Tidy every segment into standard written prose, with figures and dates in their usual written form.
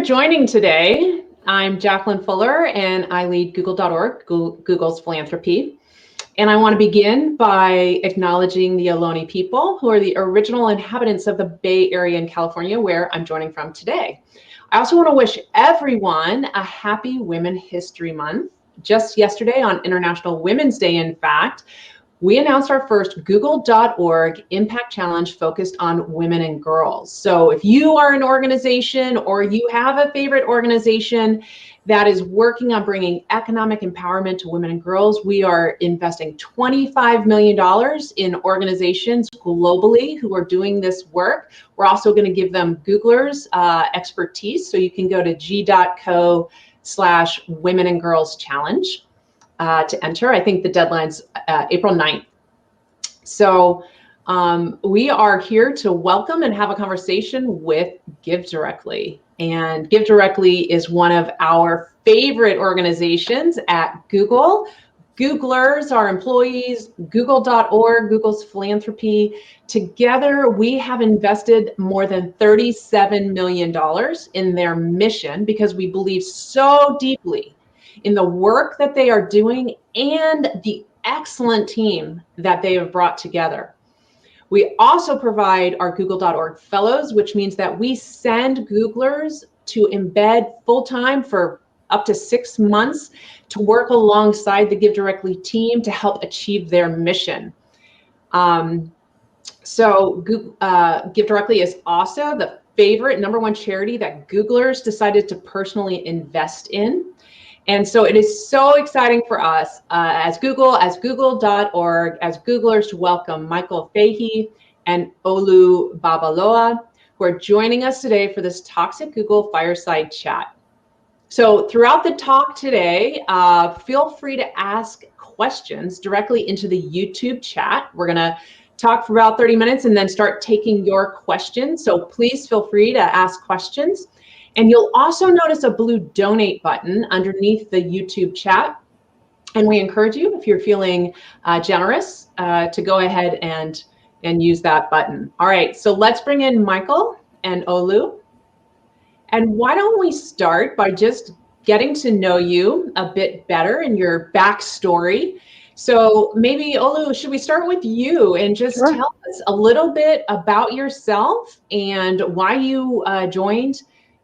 joining today. I'm Jacqueline Fuller, and I lead Google.org, Google's philanthropy. And I want to begin by acknowledging the Ohlone people, who are the original inhabitants of the Bay Area in California, where I'm joining from today. I also want to wish everyone a happy Women History Month. Just yesterday, on International Women's Day, in fact, we announced our first Google.org Impact Challenge focused on women and girls. So if you are an organization or you have a favorite organization that is working on bringing economic empowerment to women and girls, we are investing $25 million in organizations globally who are doing this work. We're also going to give them Googlers expertise. So you can go to g.co/Women and Girls Challenge. To enter. I think the deadline's April 9th. So we are here to welcome and have a conversation with GiveDirectly. And GiveDirectly is one of our favorite organizations at Google. Googlers, our employees, Google.org, Google's philanthropy. Together, we have invested more than $37 million in their mission because we believe so deeply in the work that they are doing and the excellent team that they have brought together. We also provide our Google.org fellows, which means that we send Googlers to embed full-time for up to 6 months to work alongside the GiveDirectly team to help achieve their mission. So GiveDirectly is also the favorite #1 charity that Googlers decided to personally invest in. And so it is so exciting for us as Google.org, as Googlers to welcome Michael Faye and Olu Babalola, who are joining us today for this Toxic Google Fireside Chat. So throughout the talk today, feel free to ask questions directly into the YouTube chat. We're going to talk for about 30 minutes and then start taking your questions. So please feel free to ask questions. And you'll also notice a blue donate button underneath the YouTube chat. And we encourage you, if you're feeling generous, to go ahead and use that button. All right, so let's bring in Michael and Olu. And why don't we start by just getting to know you a bit better and your backstory. So maybe, Olu, should we start with you and just tell us a little bit about yourself and why you joined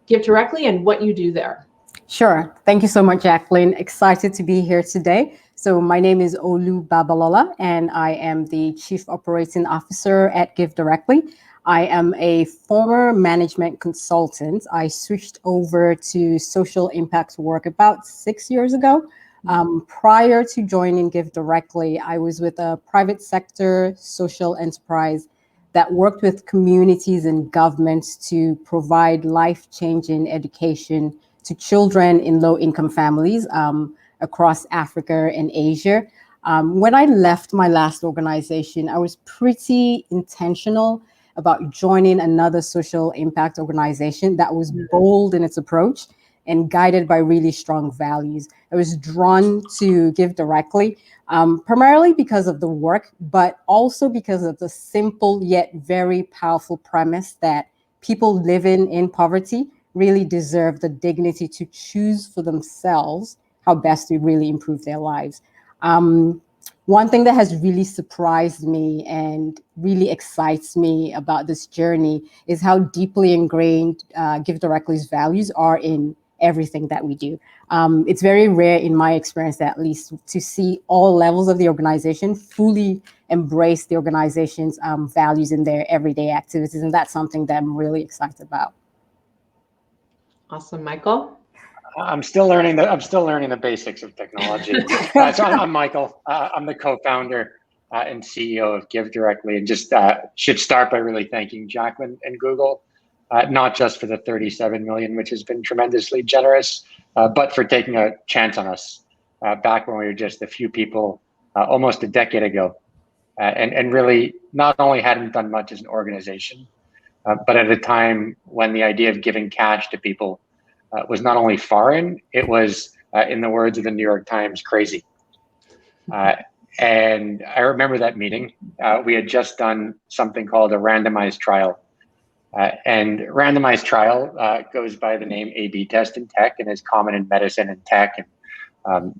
GiveDirectly and what you do there? Sure. Thank you so much, Jacqueline. Excited to be here today. So my name is Olu Babalola, and I am the Chief Operating Officer at GiveDirectly. I am a former management consultant. I switched over to social impact work about 6 years ago. Prior to joining GiveDirectly, I was with a private sector social enterprise that worked with communities and governments to provide life-changing education to children in low-income families across Africa and Asia. When I left my last organization, I was pretty intentional about joining another social impact organization that was bold in its approach and guided by really strong values. I was drawn to GiveDirectly, primarily because of the work, but also because of the simple yet very powerful premise that people living in poverty really deserve the dignity to choose for themselves how best to really improve their lives. One thing that has really surprised me and really excites me about this journey is how deeply ingrained GiveDirectly's values are in everything that we do. It's very rare in my experience, at least, to see all levels of the organization fully embrace the organization's values in their everyday activities. And that's something that I'm really excited about. Awesome. Michael? I'm still learning the basics of technology. So I'm Michael. I'm the co-founder and CEO of GiveDirectly, and just should start by really thanking Jacqueline and Google, not just for the 37 million, which has been tremendously generous, but for taking a chance on us back when we were just a few people almost a decade ago, and really not only hadn't done much as an organization, but at a time when the idea of giving cash to people was not only foreign, it was, in the words of the New York Times, crazy. And I remember that meeting. We had just done something called a randomized trial And randomized trial goes by the name A/B test in tech and is common in medicine and tech, and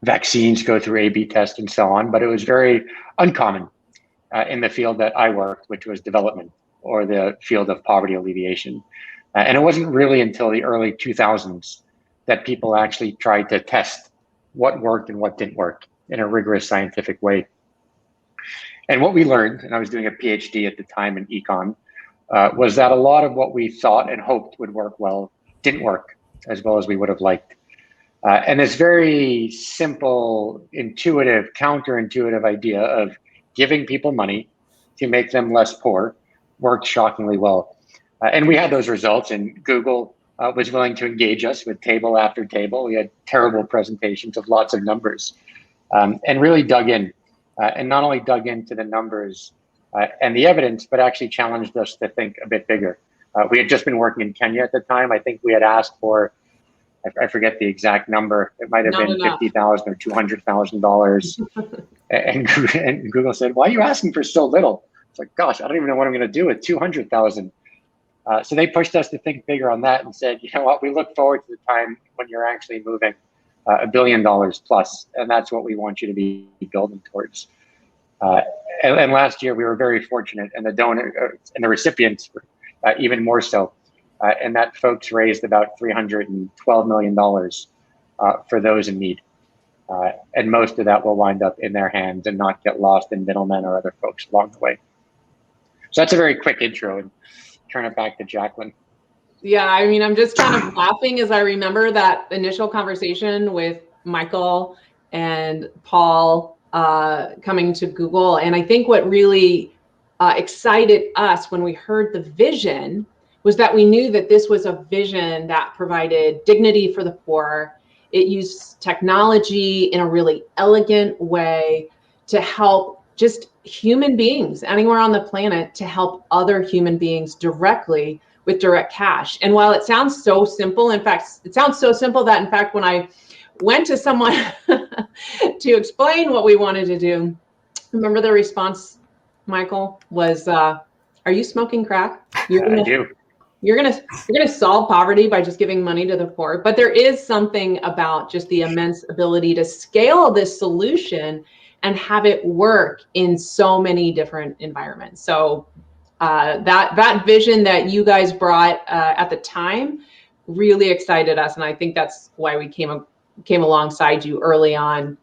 vaccines go through A/B test and so on. But it was very uncommon in the field that I worked, which was development or the field of poverty alleviation. And it wasn't really until the early 2000s that people actually tried to test what worked and what didn't work in a rigorous scientific way. And what we learned, and I was doing a PhD at the time in econ, was that a lot of what we thought and hoped would work well didn't work as well as we would have liked. And this very simple, intuitive, counterintuitive idea of giving people money to make them less poor worked shockingly well. And we had those results, and Google was willing to engage us with table after table. We had terrible presentations of lots of numbers, and really dug in. And not only dug into the numbers and the evidence, but actually challenged us to think a bit bigger. We had just been working in Kenya at the time. I think we had asked for, I forget the exact number. It might have been $50,000 or $200,000. And Google said, "Why are you asking for so little?" It's like, gosh, I don't even know what I'm going to do with 200,000. So they pushed us to think bigger on that and said, you know what, we look forward to the time when you're actually moving $1 billion plus, and that's what we want you to be building towards. And last year we were very fortunate, and the donor and the recipients were even more so, and that folks raised about $312 million for those in need. And most of that will wind up in their hands and not get lost in middlemen or other folks along the way. So that's a very quick intro, and turn it back to Jacqueline. Yeah, I mean, I'm just kind of laughing as I remember that initial conversation with Michael and Paul coming to Google. And I think what really excited us when we heard the vision was that we knew that this was a vision that provided dignity for the poor. It used technology in a really elegant way to help just human beings anywhere on the planet, to help other human beings directly with direct cash. And while it sounds so simple, in fact, it sounds so simple that in fact, when I went to someone to explain what we wanted to do, remember the response, Michael, was, "Are you smoking crack? I do. You're gonna solve poverty by just giving money to the poor." But there is something about just the immense ability to scale this solution and have it work in so many different environments. So that vision that you guys brought at the time really excited us, and I think that's why we came alongside you early on.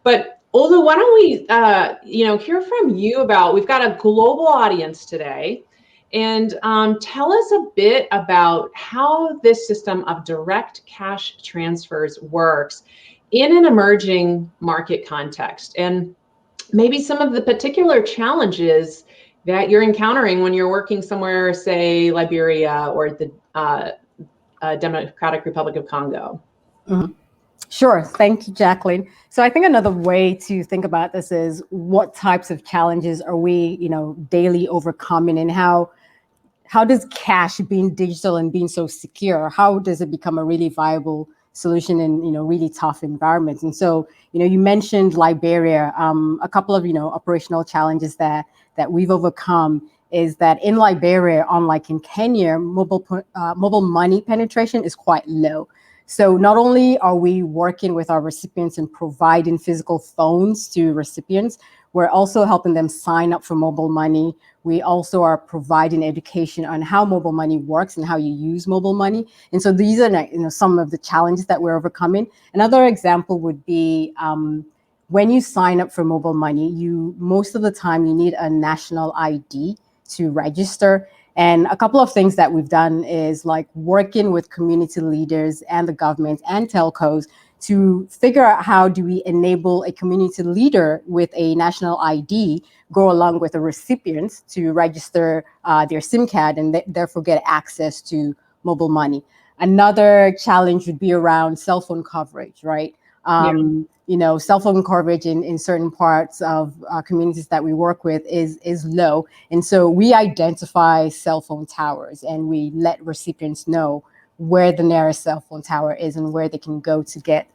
But Olu, why don't we hear from you about, we've got a global audience today, and tell us a bit about how this system of direct cash transfers works in an emerging market context, and maybe some of the particular challenges that you're encountering when you're working somewhere, say Liberia or the Democratic Republic of Congo. Mm-hmm. Sure. Thank you, Jacqueline. So I think another way to think about this is what types of challenges are we, daily overcoming, and how does cash, being digital and being so secure, how does it become a really viable solution in, really tough environments? And so, you mentioned Liberia. A couple of, operational challenges that we've overcome is that in Liberia, unlike in Kenya, mobile money penetration is quite low. So not only are we working with our recipients and providing physical phones to recipients, we're also helping them sign up for mobile money. We also are providing education on how mobile money works and how you use mobile money. And so these are some of the challenges that we're overcoming. Another example would be when you sign up for mobile money, most of the time you need a national ID to register. And a couple of things that we've done is like working with community leaders and the government and telcos to figure out how do we enable a community leader with a national ID go along with the recipients to register their SIM card and therefore get access to mobile money. Another challenge would be around cell phone coverage, right? Cell phone coverage in certain parts of communities that we work with is low. And so we identify cell phone towers and we let recipients know where the nearest cell phone tower is and where they can go to get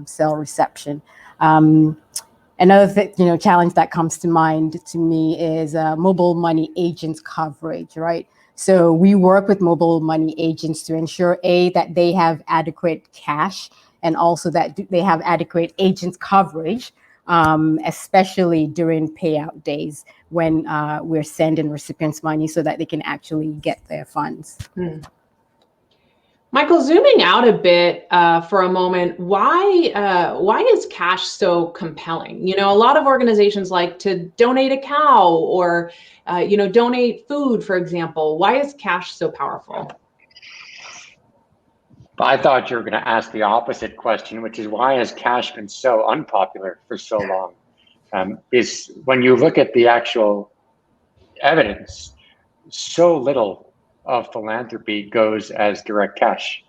cell reception. Another challenge that comes to mind to me is mobile money agent coverage, right? So we work with mobile money agents to ensure that they have adequate cash and also that they have adequate agent coverage, especially during payout days when we're sending recipients money so that they can actually get their funds. Michael, zooming out a bit for a moment, why is cash so compelling? A lot of organizations like to donate a cow or, donate food, for example. Why is cash so powerful? I thought you were going to ask the opposite question, which is why has cash been so unpopular for so long? Is when you look at the actual evidence, so little of philanthropy goes as direct cash.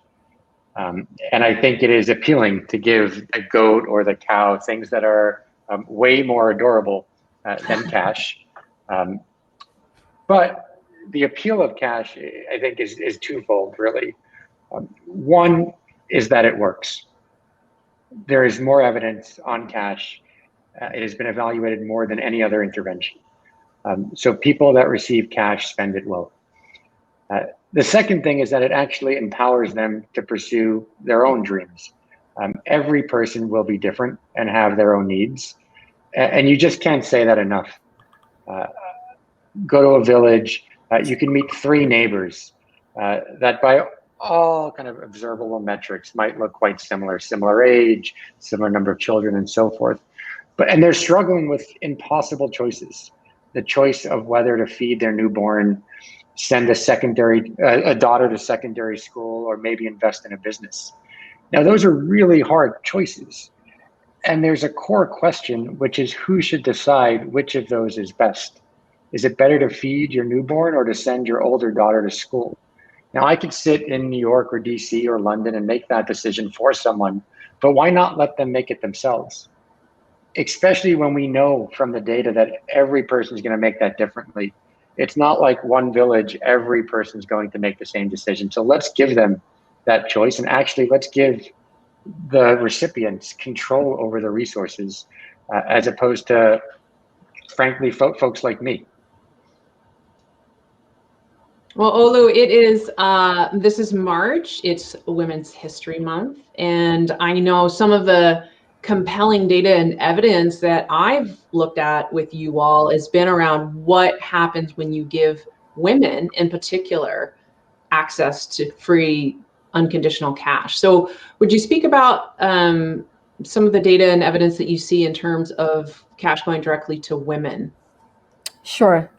And I think it is appealing to give the goat or the cow things that are way more adorable than cash. But the appeal of cash, I think, is twofold, really. One is that it works. There is more evidence on cash. It has been evaluated more than any other intervention. So people that receive cash spend it well. The second thing is that it actually empowers them to pursue their own dreams. Every person will be different and have their own needs. And you just can't say that enough. Go to a village, you can meet 3 neighbors that by all kind of observable metrics might look quite similar age, similar number of children and so forth. And they're struggling with impossible choices. The choice of whether to feed their newborn, send a daughter to secondary school, or maybe invest in a business. Now, those are really hard choices. And there's a core question, which is who should decide which of those is best? Is it better to feed your newborn or to send your older daughter to school? Now, I could sit in New York or DC or London and make that decision for someone, but why not let them make it themselves? Especially when we know from the data that every person is going to make that differently. It's not like one village, every person is going to make the same decision. So let's give them that choice, and actually let's give the recipients control over the resources as opposed to, frankly, folks like me. Well, Olu, it is, this is March, it's Women's History Month, and I know some of the compelling data and evidence that I've looked at with you all has been around what happens when you give women in particular access to free unconditional cash. So would you speak about some of the data and evidence that you see in terms of cash going directly to women? Sure.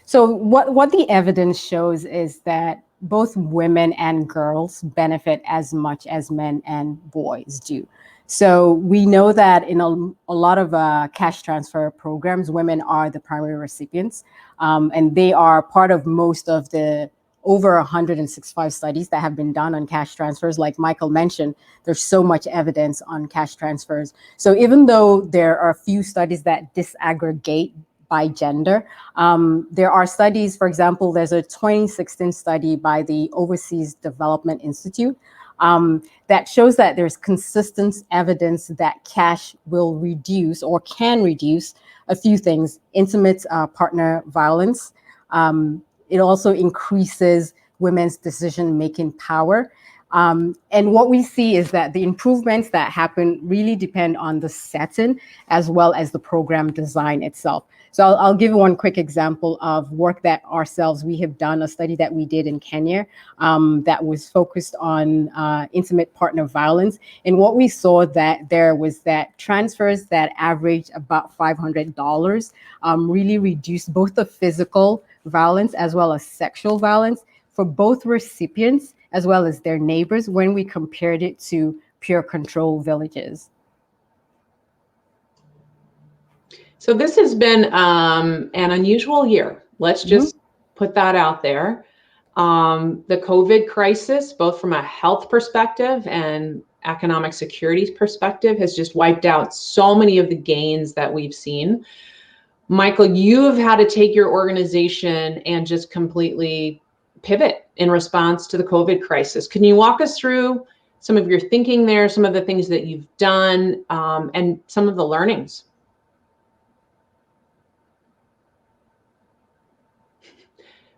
So what the evidence shows is that both women and girls benefit as much as men and boys do. So we know that in a lot of cash transfer programs, women are the primary recipients, and they are part of most of the over 165 studies that have been done on cash transfers. Like Michael mentioned, there's so much evidence on cash transfers. So even though there are a few studies that disaggregate by gender, there are studies, for example, there's a 2016 study by the Overseas Development Institute that shows that there's consistent evidence that cash will reduce or can reduce a few things: intimate partner violence. It also increases women's decision-making power. And what we see is that the improvements that happen really depend on the setting as well as the program design itself. So I'll give one quick example of work that we have done, a study that we did in Kenya that was focused on intimate partner violence. And what we saw that there was that transfers that averaged about $500 really reduced both the physical violence as well as sexual violence for both recipients as well as their neighbors when we compared it to peer control villages. So this has been an unusual year. Let's just put that out there. The COVID crisis, both from a health perspective and economic security perspective, has just wiped out so many of the gains that we've seen. Michael, you have had to take your organization and just completely pivot in response to the COVID crisis. Can you walk us through some of your thinking there, some of the things that you've done, and some of the learnings?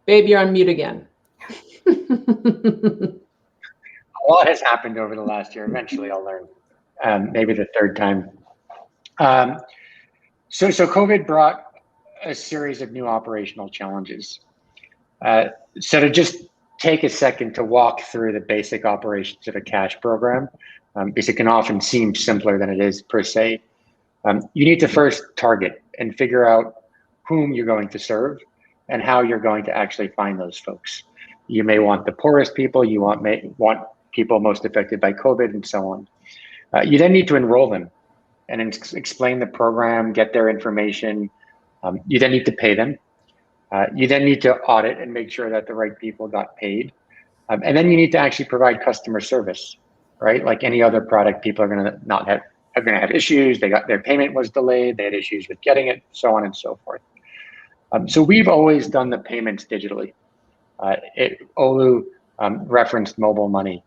Babe, you're on mute again. A lot has happened over the last year. Eventually I'll learn, maybe the third time. So COVID brought a series of new operational challenges. So to just take a second to walk through the basic operations of a cash program, because it can often seem simpler than it is per se. You need to first target and figure out whom you're going to serve and how you're going to actually find those folks. You may want the poorest people, you want people most affected by COVID and so on. You then need to enroll them and explain the program, get their information. You then need to pay them. You then need to audit and make sure that the right people got paid. And then you need to actually provide customer service, right? Like any other product, people are going to have issues. Their payment was delayed. They had issues with getting it, so on and so forth. So we've always done the payments digitally. Olu referenced mobile money.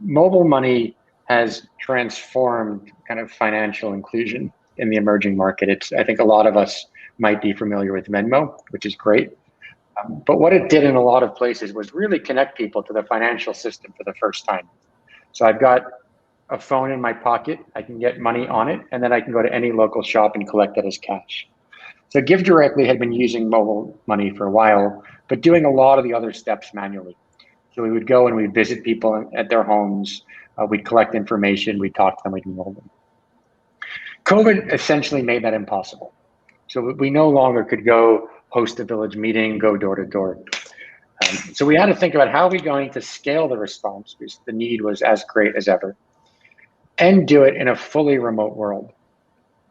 Mobile money has transformed kind of financial inclusion in the emerging market. I think a lot of us might be familiar with Venmo, which is great. But what it did in a lot of places was really connect people to the financial system for the first time. So I've got a phone in my pocket, I can get money on it, and then I can go to any local shop and collect it as cash. So GiveDirectly had been using mobile money for a while, but doing a lot of the other steps manually. So we would go and we'd visit people at their homes, we'd collect information, we'd talk to them, we'd enroll them. COVID essentially made that impossible. So we no longer could go host a village meeting, go door to door. So we had to think about how are we going to scale the response, because the need was as great as ever, and do it in a fully remote world.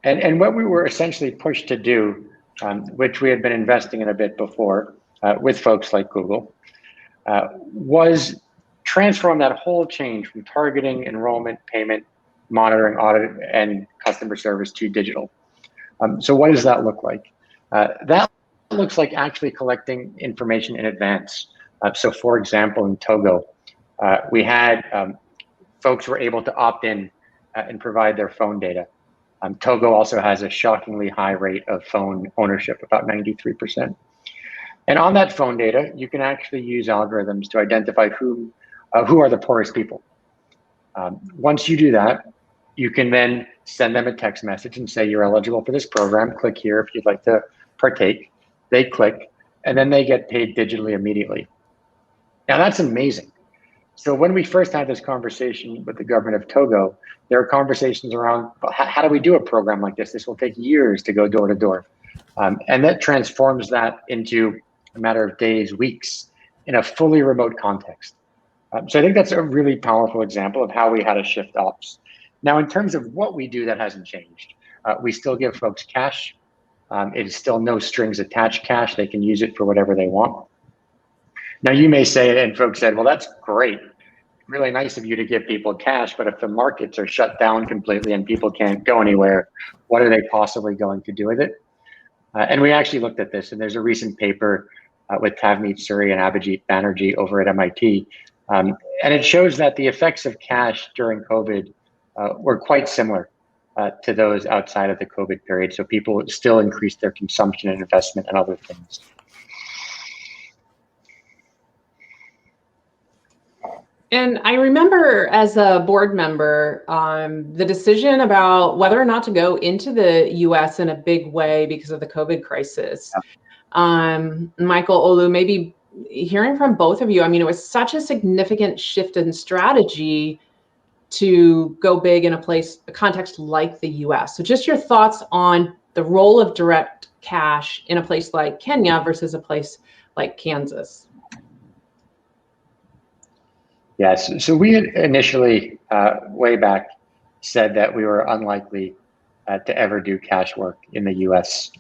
And what we were essentially pushed to do, which we had been investing in a bit before with folks like Google, was transform that whole change from targeting, enrollment, payment, monitoring, audit, and customer service to digital. So what does that look like? That looks like actually collecting information in advance. So for example, in Togo, we had folks were able to opt in and provide their phone data. Togo also has a shockingly high rate of phone ownership, about 93%. And on that phone data, you can actually use algorithms to identify who are the poorest people. Once you do that, you can then send them a text message and say, you're eligible for this program, click here if you'd like to partake. They click, and then they get paid digitally immediately. Now that's amazing. So when we first had this conversation with the government of Togo, there are conversations around, well, how do we do a program like this? This will take years to go door to door. And that transforms that into a matter of days, weeks, in a fully remote context. So I think that's a really powerful example of how we had to shift ops. Now, in terms of what we do, that hasn't changed. We still give folks cash. It is still no strings attached cash. They can use it for whatever they want. Now, you may say, and folks said, well, that's great. Really nice of you to give people cash, but if the markets are shut down completely and people can't go anywhere, what are they possibly going to do with it? And we actually looked at this, and there's a recent paper with Tavneet Suri and Abhijit Banerjee over at MIT. And it shows that the effects of cash during COVID were quite similar to those outside of the COVID period. So people still increased their consumption and investment and other things. And I remember as a board member, the decision about whether or not to go into the US in a big way because of the COVID crisis. Michael, Olu, maybe hearing from both of you, I mean, it was such a significant shift in strategy to go big in a context like the US. So just your thoughts on the role of direct cash in a place like Kenya versus a place like Kansas. Yes, so we had initially, way back, said that we were unlikely to ever do cash work in the US.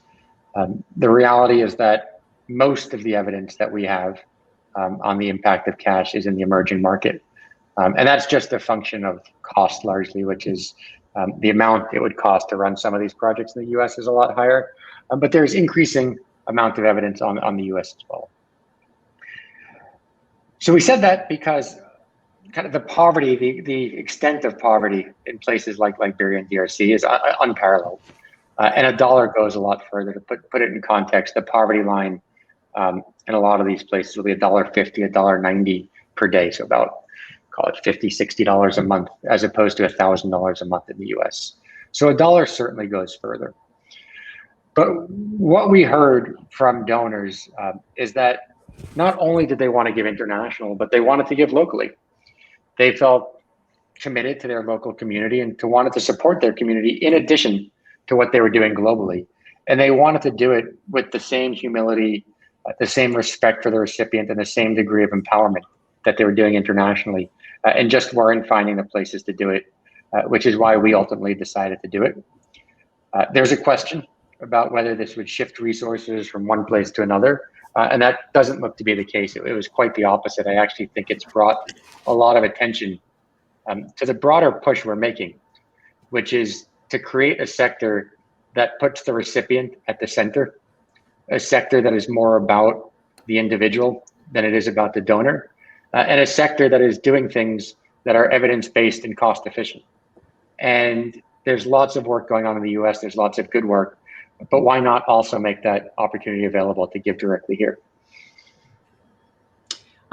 The reality is that most of the evidence that we have on the impact of cash is in the emerging market. And that's just a function of cost largely, which is the amount it would cost to run some of these projects in the US is a lot higher. But there's increasing amount of evidence on the US as well. So we said that because kind of the poverty, the extent of poverty in places like Liberia and DRC is unparalleled. And a dollar goes a lot further. To put it in context, the poverty line In a lot of these places will be $1.50, $1.90 per day. So about, call it $50, $60 a month, as opposed to $1,000 a month in the US. So a dollar certainly goes further. But what we heard from donors is that not only did they want to give international, but they wanted to give locally. They felt committed to their local community and wanted to support their community in addition to what they were doing globally. And they wanted to do it with the same humility, the same respect for the recipient, and the same degree of empowerment that they were doing internationally, and just weren't finding the places to do it, which is why we ultimately decided to do it. There's a question about whether this would shift resources from one place to another, and that doesn't look to be the case. It was quite the opposite. I actually think it's brought a lot of attention to the broader push we're making, which is to create a sector that puts the recipient at the center, a sector that is more about the individual than it is about the donor, and a sector that is doing things that are evidence-based and cost efficient. And there's lots of work going on in the US, there's lots of good work, but why not also make that opportunity available to give directly here?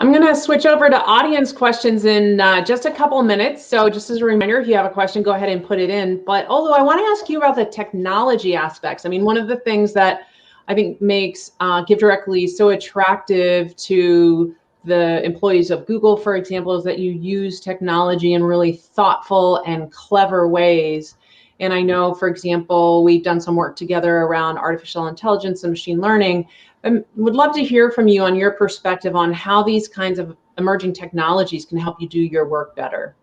I'm going to switch over to audience questions in just a couple of minutes. So just as a reminder, if you have a question, go ahead and put it in. But Olu, I want to ask you about the technology aspects. I mean, one of the things that I think makes GiveDirectly so attractive to the employees of Google, for example, is that you use technology in really thoughtful and clever ways. And I know, for example, we've done some work together around artificial intelligence and machine learning. I would love to hear from you on your perspective on how these kinds of emerging technologies can help you do your work better.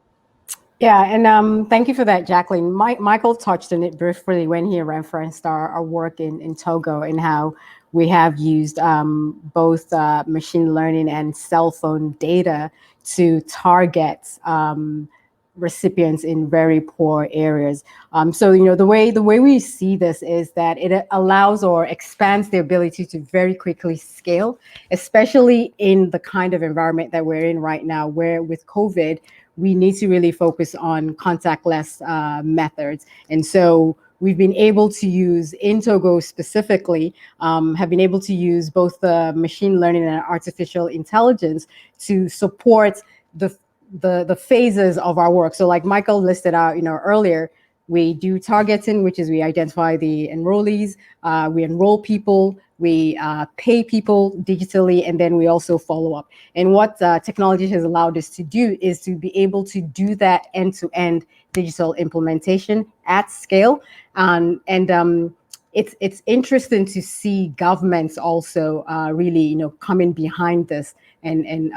Yeah, and thank you for that, Jacqueline. Michael touched on it briefly when he referenced our work in Togo and how we have used both machine learning and cell phone data to target recipients in very poor areas. So, you know, the way we see this is that it allows or expands the ability to very quickly scale, especially in the kind of environment that we're in right now, where with COVID, we need to really focus on contactless methods. And so we've been able to use, in Togo specifically, have been able to use both the machine learning and artificial intelligence to support the phases of our work. So like Michael listed out, you know, earlier, we do targeting, which is we identify the enrollees, we enroll people, we pay people digitally, and then we also follow up. And what technology has allowed us to do is to be able to do that end-to-end digital implementation at scale. It's interesting to see governments also really, you know, coming behind this and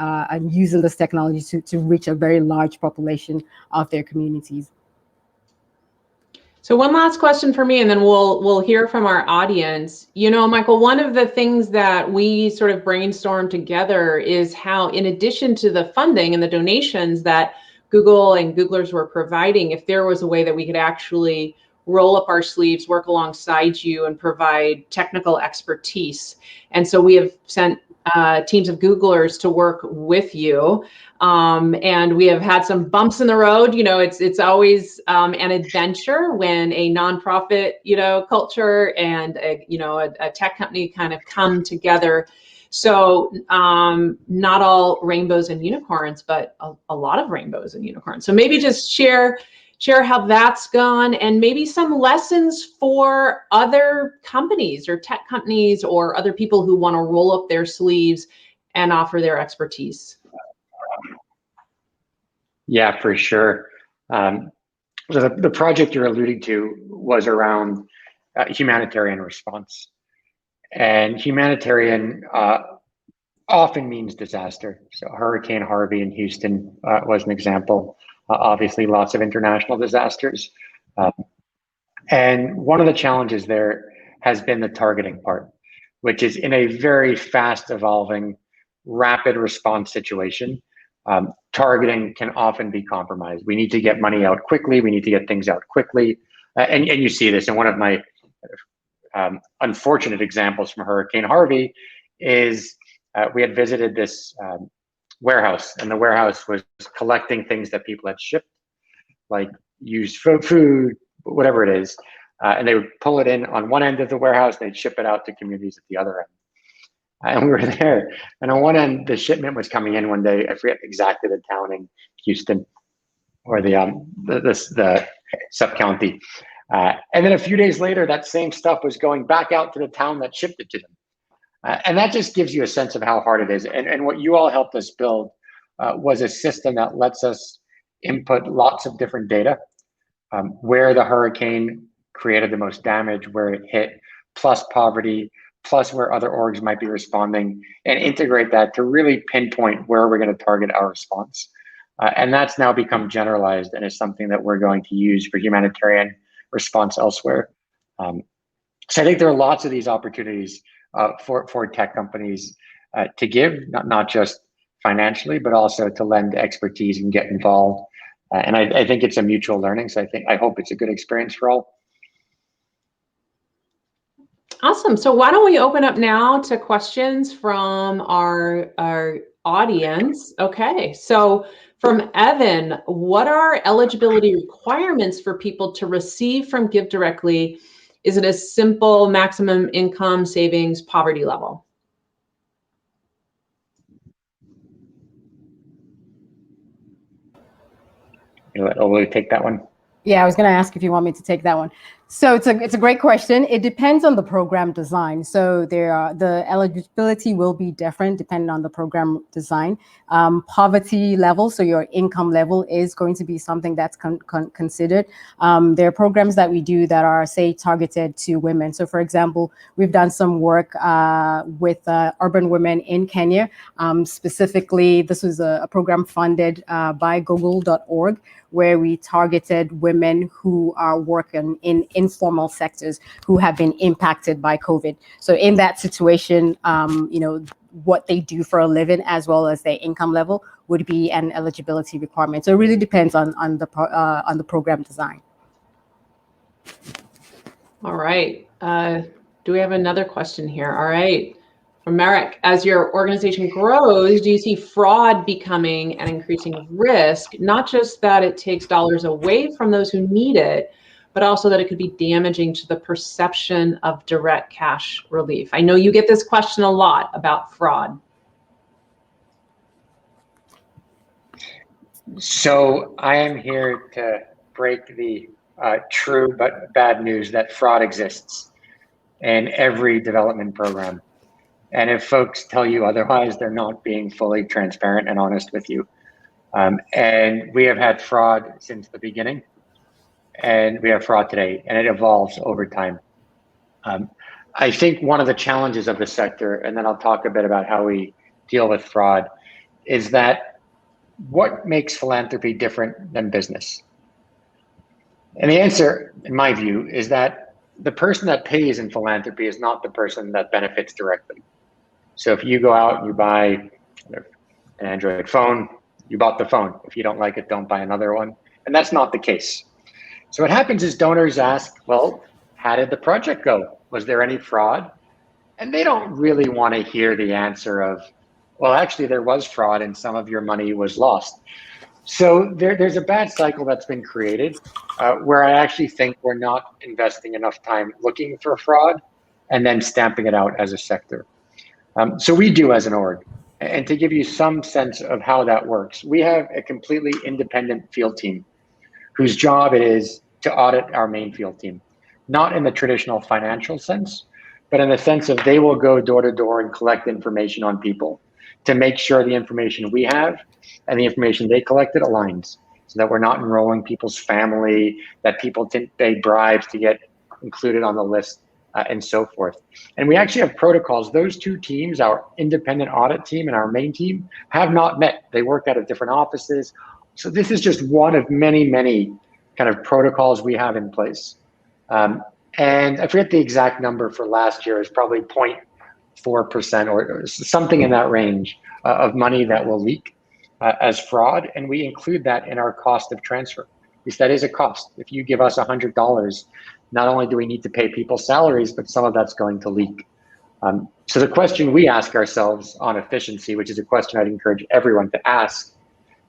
using this technology to reach a very large population of their communities. So one last question for me, and then we'll hear from our audience. You know, Michael, one of the things that we sort of brainstormed together is how, in addition to the funding and the donations that Google and Googlers were providing, if there was a way that we could actually roll up our sleeves, work alongside you, and provide technical expertise. And so we have sent teams of Googlers to work with you. And we have had some bumps in the road. You know, it's always an adventure when a nonprofit, you know, culture and a tech company kind of come together. So not all rainbows and unicorns, but a lot of rainbows and unicorns. So maybe just share how that's gone, and maybe some lessons for other companies or tech companies or other people who want to roll up their sleeves and offer their expertise. Yeah, for sure. So the project you're alluding to was around humanitarian response. And humanitarian often means disaster. So Hurricane Harvey in Houston was an example. Obviously, lots of international disasters. And one of the challenges there has been the targeting part, which is in a very fast evolving, rapid response situation. Targeting can often be compromised. We need to get money out quickly. We need to get things out quickly. And you see this in one of my unfortunate examples from Hurricane Harvey is we had visited this warehouse, and the warehouse was collecting things that people had shipped, like used food, whatever it is, and they would pull it in on one end of the warehouse, they'd ship it out to communities at the other end. And we were there. And on one end, the shipment was coming in one day. I forget exactly the town in Houston or the sub-county. And then a few days later, that same stuff was going back out to the town that shipped it to them. And that just gives you a sense of how hard it is. And what you all helped us build was a system that lets us input lots of different data, where the hurricane created the most damage, where it hit, plus poverty, plus where other orgs might be responding, and integrate that to really pinpoint where we're going to target our response. And that's now become generalized and is something that we're going to use for humanitarian response elsewhere. So I think there are lots of these opportunities for tech companies to give, not just financially, but also to lend expertise and get involved. And I think it's a mutual learning. So I hope it's a good experience for all. Awesome. So why don't we open up now to questions from our audience? Okay. So from Evan, what are eligibility requirements for people to receive from GiveDirectly? Is it a simple maximum income, savings, poverty level? Will you take that one? Yeah, I was going to ask if you want me to take that one. So it's a great question. It depends on the program design. So the eligibility will be different depending on the program design. Poverty level, so your income level, is going to be something that's considered. There are programs that we do that are, say, targeted to women. So for example, we've done some work with urban women in Kenya. Specifically, this was a program funded by google.org, where we targeted women who are working in informal sectors who have been impacted by COVID. So in that situation, what they do for a living as well as their income level would be an eligibility requirement. So it really depends on the program design. All right. Do we have another question here? All right. From Merrick, as your organization grows, do you see fraud becoming an increasing risk? Not just that it takes dollars away from those who need it, but also that it could be damaging to the perception of direct cash relief. I know you get this question a lot about fraud. So I am here to break the true but bad news that fraud exists in every development program. And if folks tell you otherwise, they're not being fully transparent and honest with you. And we have had fraud since the beginning, and we have fraud today, and it evolves over time. I think one of the challenges of the sector, and then I'll talk a bit about how we deal with fraud, is that what makes philanthropy different than business? And the answer, in my view, is that the person that pays in philanthropy is not the person that benefits directly. So if you go out and you buy an Android phone, you bought the phone. If you don't like it, don't buy another one. And that's not the case. So what happens is donors ask, well, how did the project go? Was there any fraud? And they don't really want to hear the answer of, well, actually there was fraud and some of your money was lost. So there's a bad cycle that's been created where I actually think we're not investing enough time looking for fraud and then stamping it out as a sector. So we do as an org. And to give you some sense of how that works, we have a completely independent field team whose job it is to audit our main field team, not in the traditional financial sense, but in the sense of they will go door to door and collect information on people to make sure the information we have and the information they collected aligns, so that we're not enrolling people's family, that people didn't pay bribes to get included on the list, and so forth. And we actually have protocols. Those two teams, our independent audit team and our main team, have not met. They work out of different offices. So this is just one of many, many kind of protocols we have in place. And I forget the exact number for last year, is probably 0.4% or something in that range of money that will leak as fraud. And we include that in our cost of transfer, because that is a cost. If you give us $100, not only do we need to pay people salaries, but some of that's going to leak. So the question we ask ourselves on efficiency, which is a question I'd encourage everyone to ask,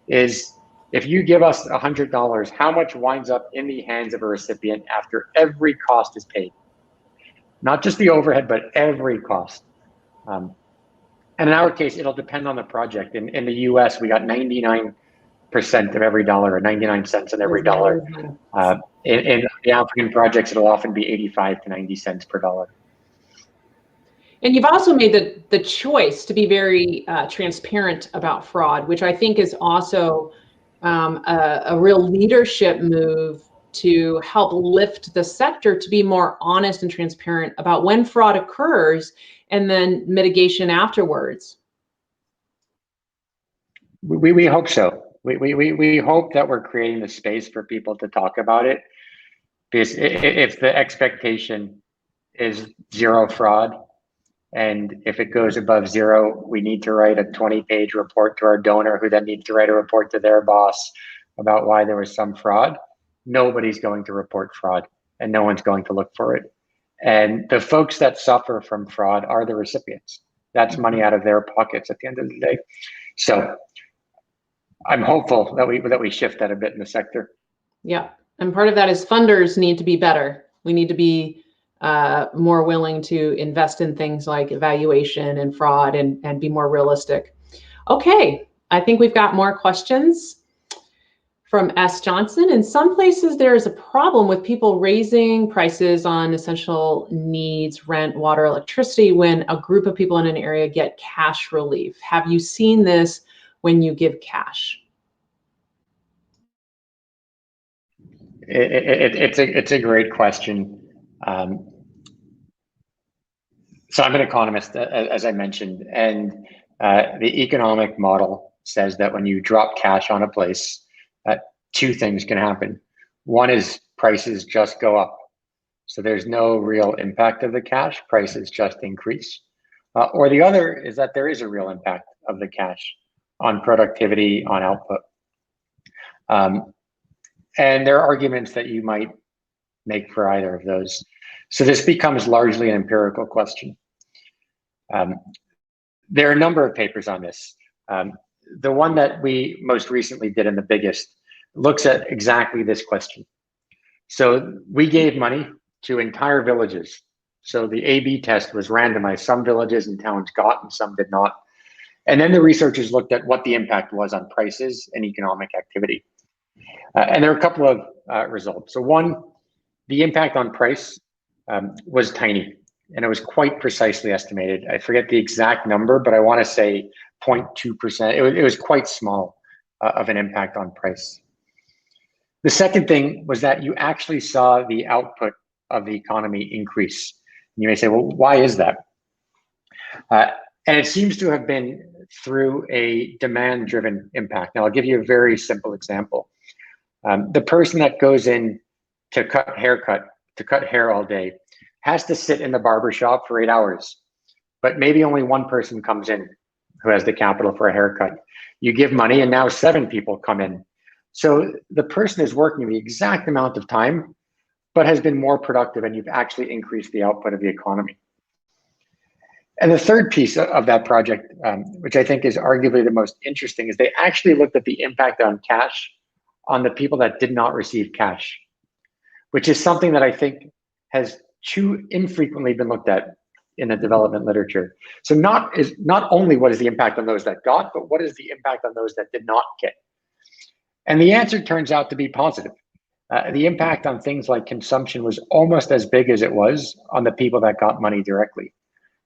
is if you give us $100, how much winds up in the hands of a recipient after every cost is paid? Not just the overhead, but every cost. And in our case, it'll depend on the project. In the US, we got 99% of every dollar, or 99 cents on every dollar. In the African projects, it'll often be 85 to 90 cents per dollar. And you've also made the choice to be very transparent about fraud, which I think is also a real leadership move to help lift the sector to be more honest and transparent about when fraud occurs and then mitigation afterwards. We hope so. We hope that we're creating the space for people to talk about it, because if the expectation is zero fraud, and if it goes above zero, we need to write a 20-page report to our donor, who then needs to write a report to their boss about why there was some fraud. Nobody's going to report fraud, and no one's going to look for it. And the folks that suffer from fraud are the recipients. That's money out of their pockets at the end of the day. So I'm hopeful that we shift that a bit in the sector. Yeah, and part of that is funders need to be better. We need to be more willing to invest in things like evaluation and fraud and be more realistic. Okay, I think we've got more questions from S. Johnson. In some places, there is a problem with people raising prices on essential needs, rent, water, electricity, when a group of people in an area get cash relief. Have you seen this when you give cash? It's a great question. So I'm an economist, as I mentioned, and the economic model says that when you drop cash on a place, two things can happen. One is prices just go up. So there's no real impact of the cash, prices just increase. Or the other is that there is a real impact of the cash on productivity, on output. And there are arguments that you might make for either of those. So this becomes largely an empirical question. There are a number of papers on this. The one that we most recently did, and the biggest, looks at exactly this question. So we gave money to entire villages. So the A/B test was randomized. Some villages and towns got and some did not. And then the researchers looked at what the impact was on prices and economic activity. And there are a couple of results. So one, the impact on price was tiny, and it was quite precisely estimated. I forget the exact number, but I want to say 0.2%. It was quite small of an impact on price. The second thing was that you actually saw the output of the economy increase. And you may say, well, why is that? And it seems to have been through a demand-driven impact. Now, I'll give you a very simple example. The person that goes in to cut hair all day has to sit in the barber shop for 8 hours, but maybe only one person comes in who has the capital for a haircut. You give money and now 7 people come in. So the person is working the exact amount of time, but has been more productive, and you've actually increased the output of the economy. And the third piece of that project, which I think is arguably the most interesting, is they actually looked at the impact on cash on the people that did not receive cash, which is something that I think has too infrequently been looked at in the development literature. So not only what is the impact on those that got, but what is the impact on those that did not get? And the answer turns out to be positive. The impact on things like consumption was almost as big as it was on the people that got money directly.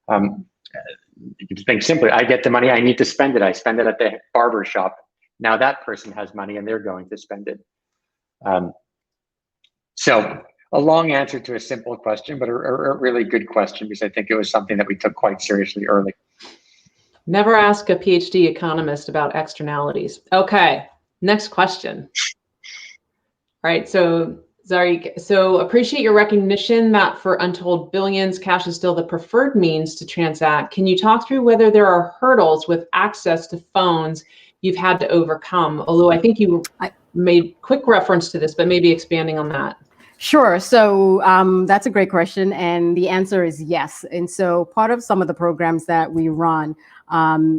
You can think simply, I get the money, I need to spend it. I spend it at the barber shop. Now that person has money and they're going to spend it. So a long answer to a simple question, but a really good question, because I think it was something that we took quite seriously early. Never ask a PhD economist about externalities. Okay, next question. All right, so Zari, so appreciate your recognition that for untold billions, cash is still the preferred means to transact. Can you talk through whether there are hurdles with access to phones you've had to overcome? Although I think you made quick reference to this, but maybe expanding on that. Sure. So that's a great question. And the answer is yes. And so part of some of the programs that we run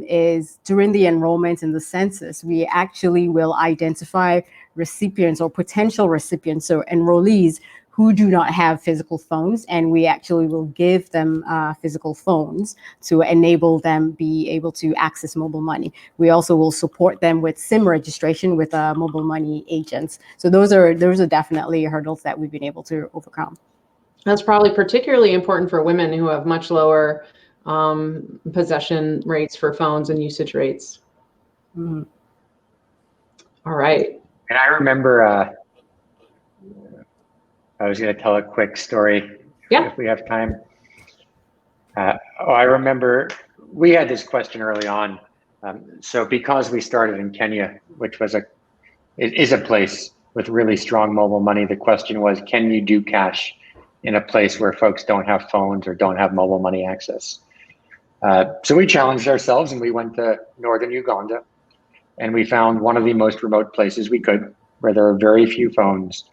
is during the enrollment in the census, we actually will identify recipients or potential recipients, so enrollees who do not have physical phones, and we actually will give them physical phones to enable them be able to access mobile money. We also will support them with SIM registration with mobile money agents. So those are definitely hurdles that we've been able to overcome. That's probably particularly important for women who have much lower possession rates for phones and usage rates. Mm-hmm. All right. And I remember, I was going to tell a quick story if we have time. I remember we had this question early on. So because we started in Kenya, which was it is a place with really strong mobile money, the question was, can you do cash in a place where folks don't have phones or don't have mobile money access? So we challenged ourselves and we went to northern Uganda, and we found one of the most remote places we could, where there are very few phones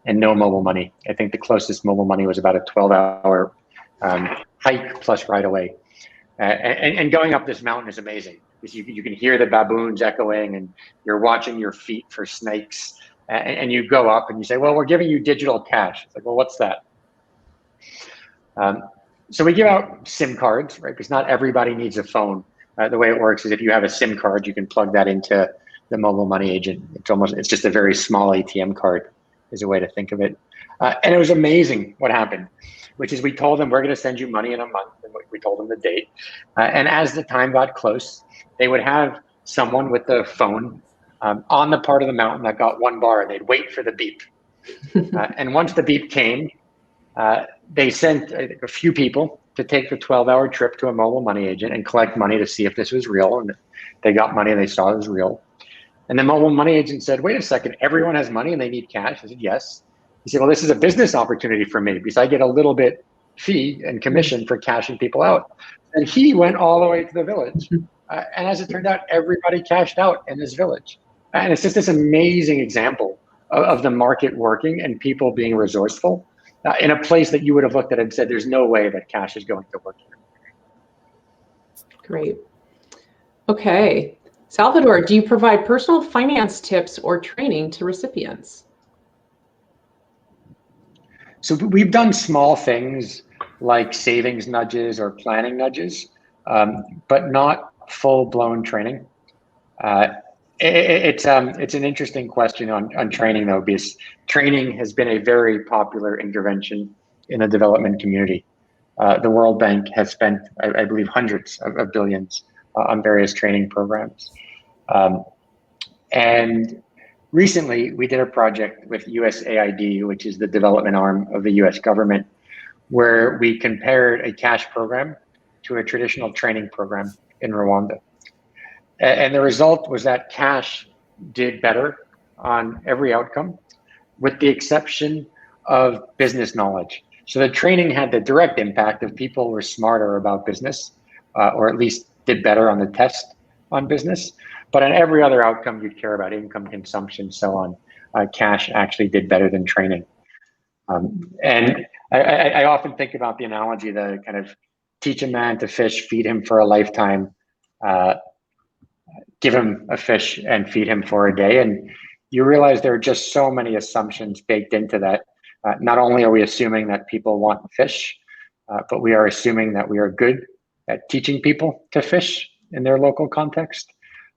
and no mobile money. I think the closest mobile money was about a 12-hour hike plus ride away. And going up this mountain is amazing, because you can hear the baboons echoing, and you're watching your feet for snakes. And you go up and you say, well, we're giving you digital cash. It's like, well, what's that? So we give out SIM cards, right? Because not everybody needs a phone. The way it works is if you have a SIM card, you can plug that into the mobile money agent. It's just a very small ATM card is a way to think of it. And it was amazing what happened, which is we told them we're going to send you money in a month, and we told them the date. And as the time got close, they would have someone with the phone on the part of the mountain that got 1 bar, and they'd wait for the beep. And once the beep came, they sent a few people to take the 12-hour trip to a mobile money agent and collect money to see if this was real. And they got money, and they saw it was real. And the mobile money agent said, wait a second, everyone has money and they need cash? I said, yes. He said, well, this is a business opportunity for me, because I get a little bit fee and commission for cashing people out. And he went all the way to the village. And as it turned out, everybody cashed out in this village. And it's just this amazing example of the market working and people being resourceful in a place that you would have looked at and said, there's no way that cash is going to work here. Great. Okay. Salvador, do you provide personal finance tips or training to recipients? So we've done small things like savings nudges or planning nudges, but not full-blown training. It's an interesting question on training, though, because training has been a very popular intervention in the development community. The World Bank has spent, I believe, hundreds of billions on various training programs. And recently, we did a project with USAID, which is the development arm of the US government, where we compared a cash program to a traditional training program in Rwanda. And the result was that cash did better on every outcome, with the exception of business knowledge. So the training had the direct impact of people were smarter about business, or at least did better on the test on business. But on every other outcome you'd care about, income, consumption, so on, cash actually did better than training. And I often think about the analogy that kind of teach a man to fish, feed him for a lifetime, give him a fish and feed him for a day. And you realize there are just so many assumptions baked into that. Not only are we assuming that people want fish, but we are assuming that we are good at teaching people to fish in their local context.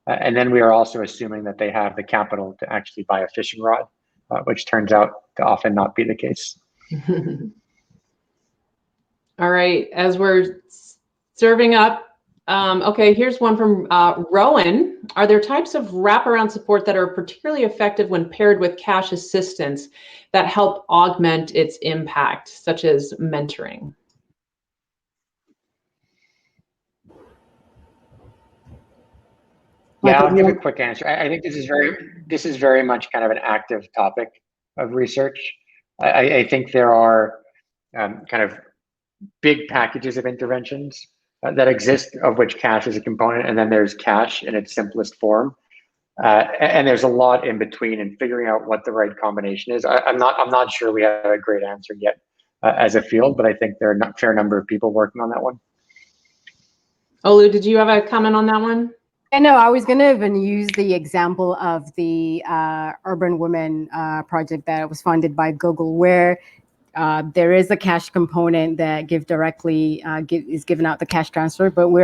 And then we are also assuming that they have the capital to actually buy a fishing rod, which turns out to often not be the case. All right, as we're serving up, okay, here's one from Rowan. Are there types of wraparound support that are particularly effective when paired with cash assistance that help augment its impact, such as mentoring? Yeah, I'll give a quick answer. I think this is very much kind of an active topic of research. I think there are kind of big packages of interventions that exist, of which cash is a component, and then there's cash in its simplest form, and there's a lot in between. And figuring out what the right combination is, I'm not sure we have a great answer yet as a field, but I think there are a fair number of people working on that one. Olu, did you have a comment on that one? And no, I was going to even use the example of the Urban Women project that was funded by Google, where there is a cash component that GiveDirectly is giving out the cash transfer, but we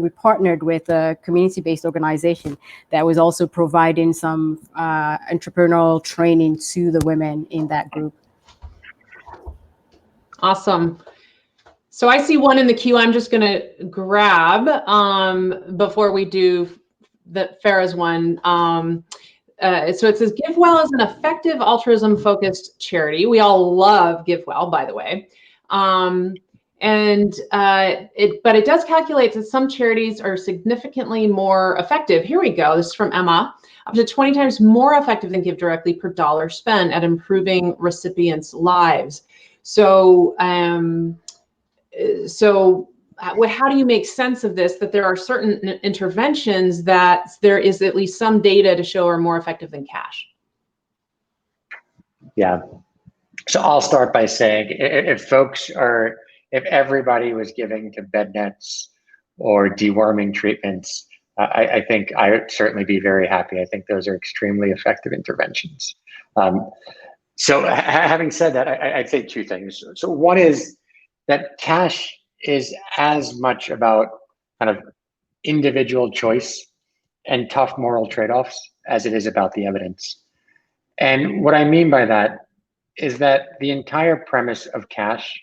partnered with a community-based organization that was also providing some entrepreneurial training to the women in that group. Awesome. So I see one in the queue I'm just going to grab before we do Farah's one. So it says, GiveWell is an effective altruism-focused charity. We all love GiveWell, by the way. But it does calculate that some charities are significantly more effective. Here we go. This is from Emma. Up to 20 times more effective than GiveDirectly per dollar spent at improving recipients' lives. So, how do you make sense of this, that there are certain interventions that there is at least some data to show are more effective than cash? Yeah. So I'll start by saying, if everybody was giving to bed nets or deworming treatments, I think I would certainly be very happy. I think those are extremely effective interventions. So having said that, I'd say two things. So one is that cash is as much about kind of individual choice and tough moral trade-offs as it is about the evidence. And what I mean by that is that the entire premise of cash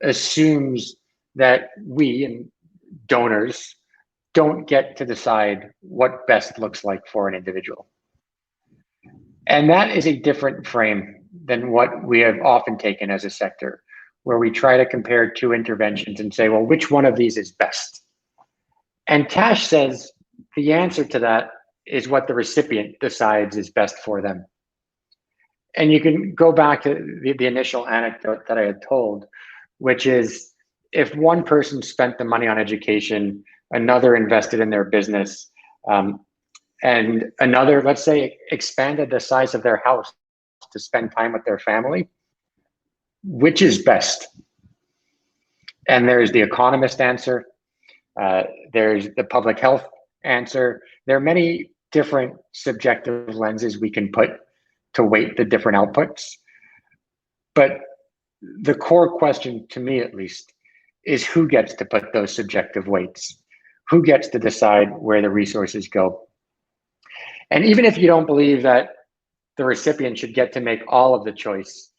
assumes that we and donors don't get to decide what best looks like for an individual. And that is a different frame than what we have often taken as a sector, where we try to compare two interventions and say, well, which one of these is best? And cash says the answer to that is what the recipient decides is best for them. And you can go back to the initial anecdote that I had told, which is if one person spent the money on education, another invested in their business, and another, let's say, expanded the size of their house to spend time with their family, which is best? And there's the economist answer. There's the public health answer. There are many different subjective lenses we can put to weight the different outputs. But the core question, to me at least, is who gets to put those subjective weights? Who gets to decide where the resources go? And even if you don't believe that the recipient should get to make all of the choice,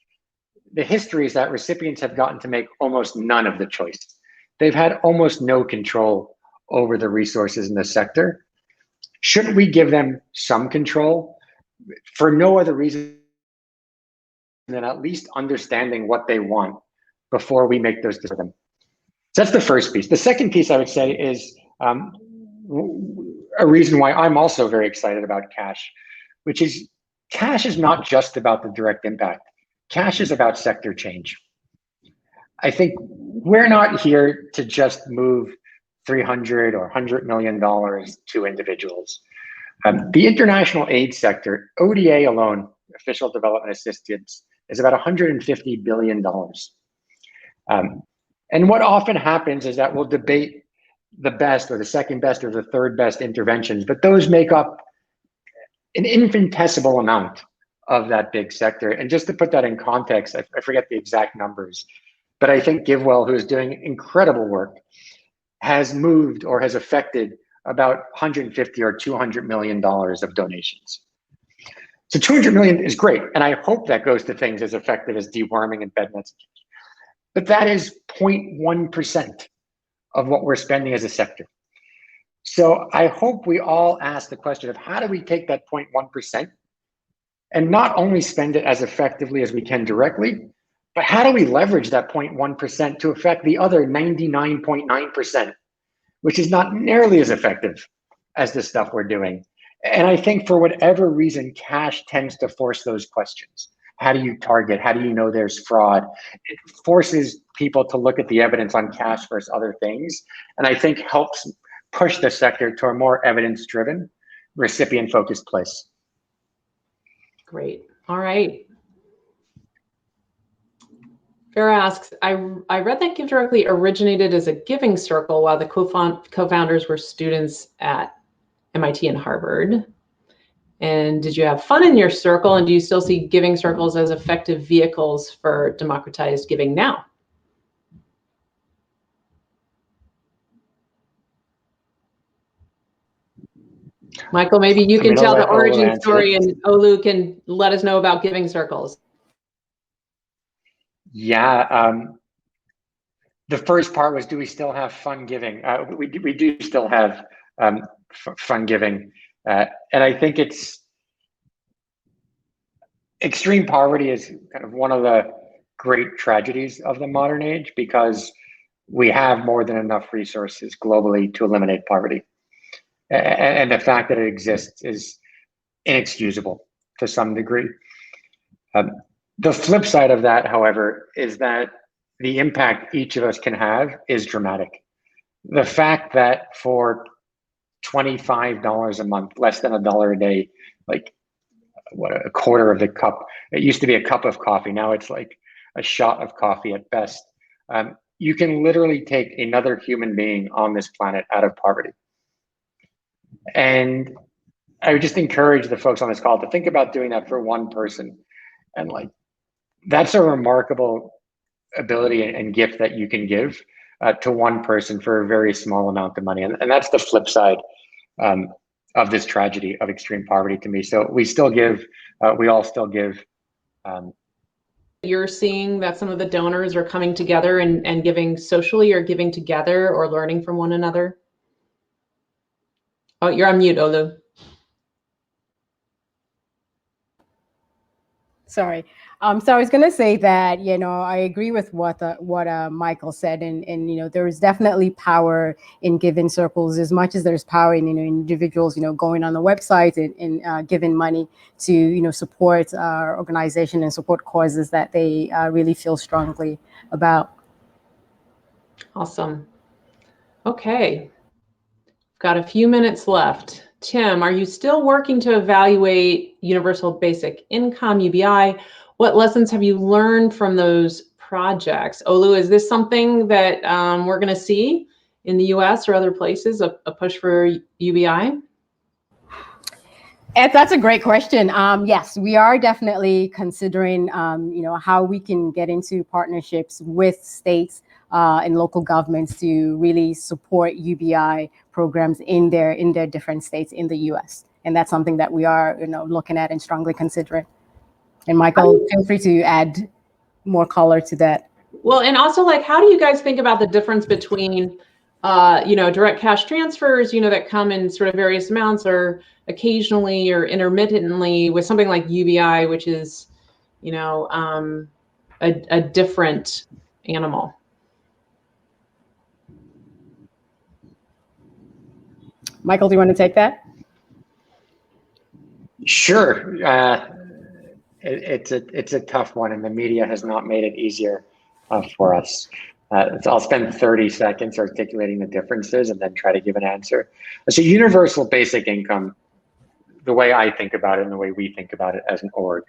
the history is that recipients have gotten to make almost none of the choice. They've had almost no control over the resources in the sector. Shouldn't we give them some control for no other reason than at least understanding what they want before we make those decisions for them? So that's the first piece. The second piece I would say is a reason why I'm also very excited about cash, which is cash is not just about the direct impact. Cash is about sector change. I think we're not here to just move $300 or $100 million to individuals. The international aid sector, ODA alone, official development assistance, is about $150 billion. And what often happens is that we'll debate the best or the second best or the third best interventions, but those make up an infinitesimal amount of that big sector. And just to put that in context, I forget the exact numbers, but I think GiveWell, who is doing incredible work, has moved or has affected about 150 or $200 million of donations. So 200 million is great. And I hope that goes to things as effective as deworming and bed nets. But that is 0.1% of what we're spending as a sector. So I hope we all ask the question of how do we take that 0.1% and not only spend it as effectively as we can directly, but how do we leverage that 0.1% to affect the other 99.9%, which is not nearly as effective as the stuff we're doing. And I think for whatever reason, cash tends to force those questions. How do you target? How do you know there's fraud? It forces people to look at the evidence on cash versus other things. And I think helps push the sector to a more evidence-driven, recipient-focused place. Great. All right. Farah asks, I read that GiveDirectly originated as a giving circle while the co-founders were students at MIT and Harvard? And did you have fun in your circle? And do you still see giving circles as effective vehicles for democratized giving now? Michael, maybe you can tell the origin story and Olu can let us know about giving circles. Yeah, the first part was, do we still have fun giving? We do still have fun giving. And I think extreme poverty is kind of one of the great tragedies of the modern age, because we have more than enough resources globally to eliminate poverty. And the fact that it exists is inexcusable to some degree. The flip side of that, however, is that the impact each of us can have is dramatic. The fact that for $25 a month, less than $1 a day, like what, a quarter of the cup, it used to be a cup of coffee, now it's like a shot of coffee at best. You can literally take another human being on this planet out of poverty. And I would just encourage the folks on this call to think about doing that for one person. And like, that's a remarkable ability and gift that you can give to one person for a very small amount of money. And that's the flip side of this tragedy of extreme poverty to me. So we still give, we all still give. You're seeing that some of the donors are coming together and giving socially, or giving together, or learning from one another? Oh, you're on mute, Olu. Sorry. So I was going to say that, you know, I agree with what Michael said, and you know, there is definitely power in giving circles as much as there's power in, you know, individuals, you know, going on the website and giving money to, you know, support our organization and support causes that they really feel strongly about. Awesome. Okay. Got a few minutes left. Tim, are you still working to evaluate universal basic income, UBI? What lessons have you learned from those projects? Olu, is this something that we're going to see in the US or other places, a push for UBI? That's a great question. Yes, we are definitely considering, you know, how we can get into partnerships with states and local governments to really support UBI programs in their different states in the U.S. And that's something that we are, you know, looking at and strongly considering. And Michael, feel free to add more color to that. Well, and also, like, how do you guys think about the difference between, you know, direct cash transfers, you know, that come in sort of various amounts, or occasionally or intermittently, with something like UBI, which is, you know, a different animal? Michael, do you want to take that? Sure. It's a tough one, and the media has not made it easier for us. I'll spend 30 seconds articulating the differences and then try to give an answer. So universal basic income, the way I think about it and the way we think about it as an org,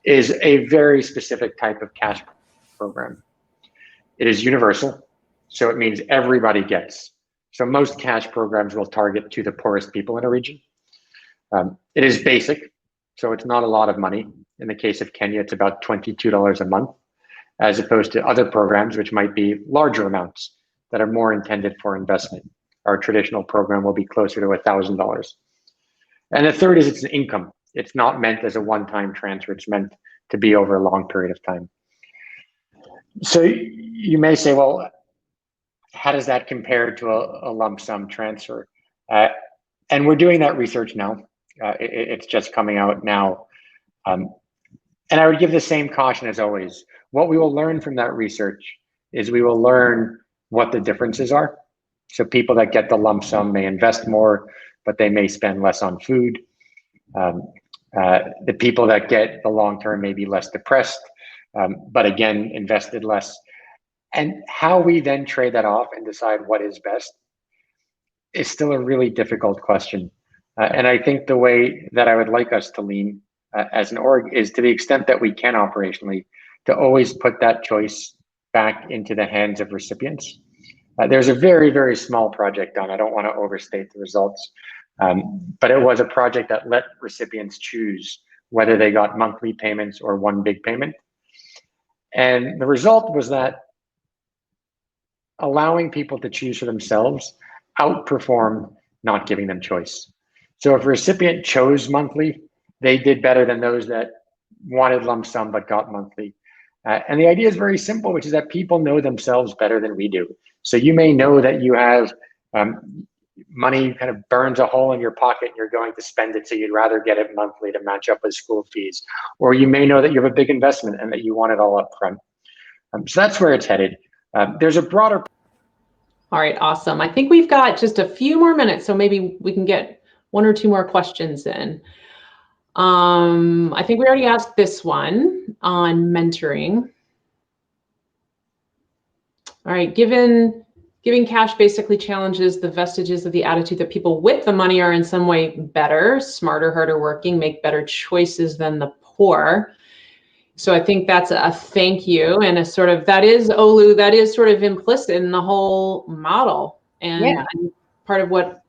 is a very specific type of cash program. It is universal, so it means everybody gets. So most cash programs will target to the poorest people in a region. It is basic, so it's not a lot of money. In the case of Kenya, it's about $22 a month, as opposed to other programs, which might be larger amounts that are more intended for investment. Our traditional program will be closer to $1,000. And the third is it's an income. It's not meant as a one-time transfer. It's meant to be over a long period of time. So you may say, well, how does that compare to a lump sum transfer? And we're doing that research now. It's just coming out now. And I would give the same caution as always. What we will learn from that research is we will learn what the differences are. So people that get the lump sum may invest more, but they may spend less on food. The people that get the long-term may be less depressed, but again, invested less. And how we then trade that off and decide what is best is still a really difficult question. And I think the way that I would like us to lean as an org is, to the extent that we can operationally, to always put that choice back into the hands of recipients. There's a very, very small project done. I don't want to overstate the results, But it was a project that let recipients choose whether they got monthly payments or one big payment. And the result was that allowing people to choose for themselves outperformed not giving them choice. So if a recipient chose monthly, they did better than those that wanted lump sum but got monthly. And the idea is very simple, which is that people know themselves better than we do. So you may know that you have money kind of burns a hole in your pocket and you're going to spend it, so you'd rather get it monthly to match up with school fees. Or you may know that you have a big investment and that you want it all up front. So that's where it's headed. There's a broader... All right, awesome. I think we've got just a few more minutes, so maybe we can get one or two more questions in. I think we already asked this one on mentoring. All right, giving cash basically challenges the vestiges of the attitude that people with the money are in some way better, smarter, harder working, make better choices than the poor. So I think that's a thank you, and a sort of, that is, Olu, that is sort of implicit in the whole model, and part of what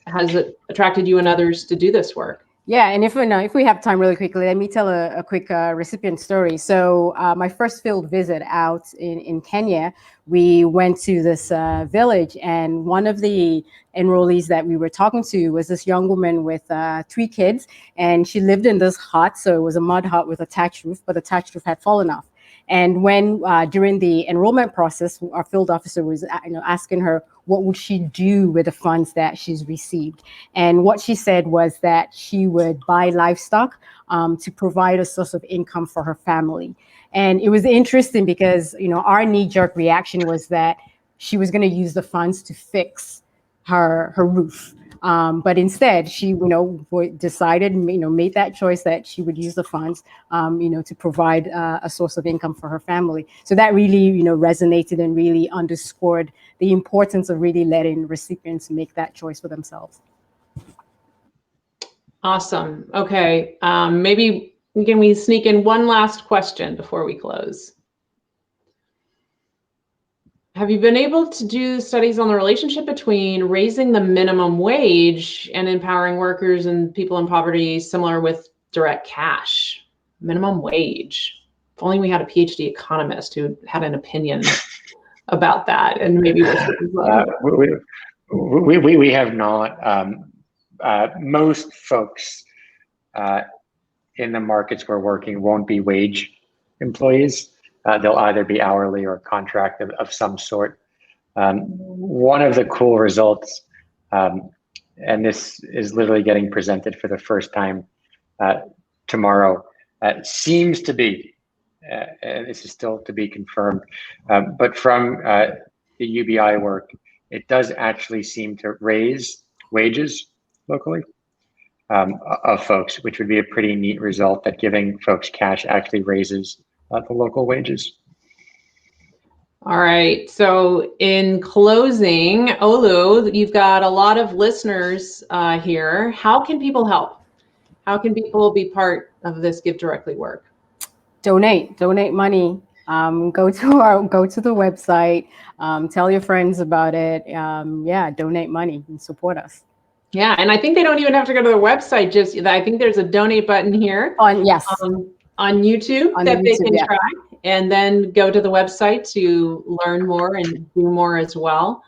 has attracted you and others to do this work. Yeah, and if we have time really quickly, let me tell a quick recipient story. So my first field visit out in Kenya, we went to this village, and one of the enrollees that we were talking to was this young woman with 3 kids, and she lived in this hut. So it was a mud hut with a thatched roof, but the thatched roof had fallen off. And when during the enrollment process, our field officer was asking her what would she do with the funds that she's received. And what she said was that she would buy livestock to provide a source of income for her family. And it was interesting because, our knee-jerk reaction was that she was going to use the funds to fix her roof. But instead, she, decided, made that choice that she would use the funds, to provide a source of income for her family. So that really, resonated and really underscored the importance of really letting recipients make that choice for themselves. Awesome. Okay. Maybe can we sneak in one last question before we close? Have you been able to do studies on the relationship between raising the minimum wage and empowering workers and people in poverty, similar with direct cash? Minimum wage. If only we had a PhD economist who had an opinion about that, and maybe we have not. Most folks in the markets we're working won't be wage employees. They'll either be hourly or contract of some sort. One of the cool results, and this is literally getting presented for the first time tomorrow, seems to be, and this is still to be confirmed, but from the UBI work, it does actually seem to raise wages locally of folks, which would be a pretty neat result, that giving folks cash actually raises the local wages. All right. So in closing, Olu, you've got a lot of listeners here. How can people help? How can people be part of this GiveDirectly work? Donate money. Go to the website. Tell your friends about it. Donate money and support us. Yeah, and I think they don't even have to go to the website. I think there's a donate button here on YouTube that they can try, and then go to the website to learn more and do more as well.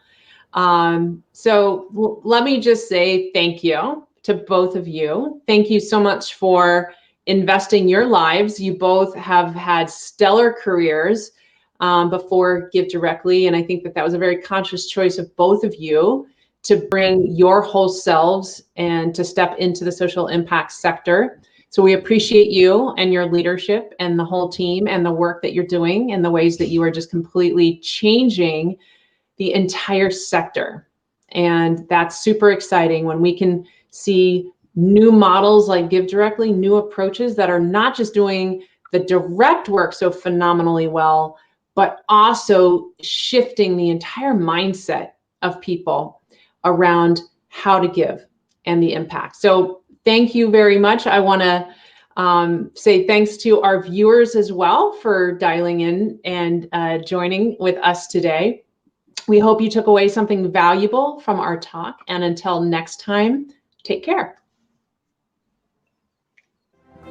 So let me just say thank you to both of you. Thank you so much for investing your lives. You both have had stellar careers before GiveDirectly, and I think that was a very conscious choice of both of you to bring your whole selves and to step into the social impact sector. So we appreciate you and your leadership and the whole team and the work that you're doing and the ways that you are just completely changing the entire sector. And that's super exciting when we can see new models like GiveDirectly, new approaches that are not just doing the direct work so phenomenally well, but also shifting the entire mindset of people around how to give and the impact. So thank you very much. I want to say thanks to our viewers as well for dialing in and joining with us today. We hope you took away something valuable from our talk. And until next time, Take care.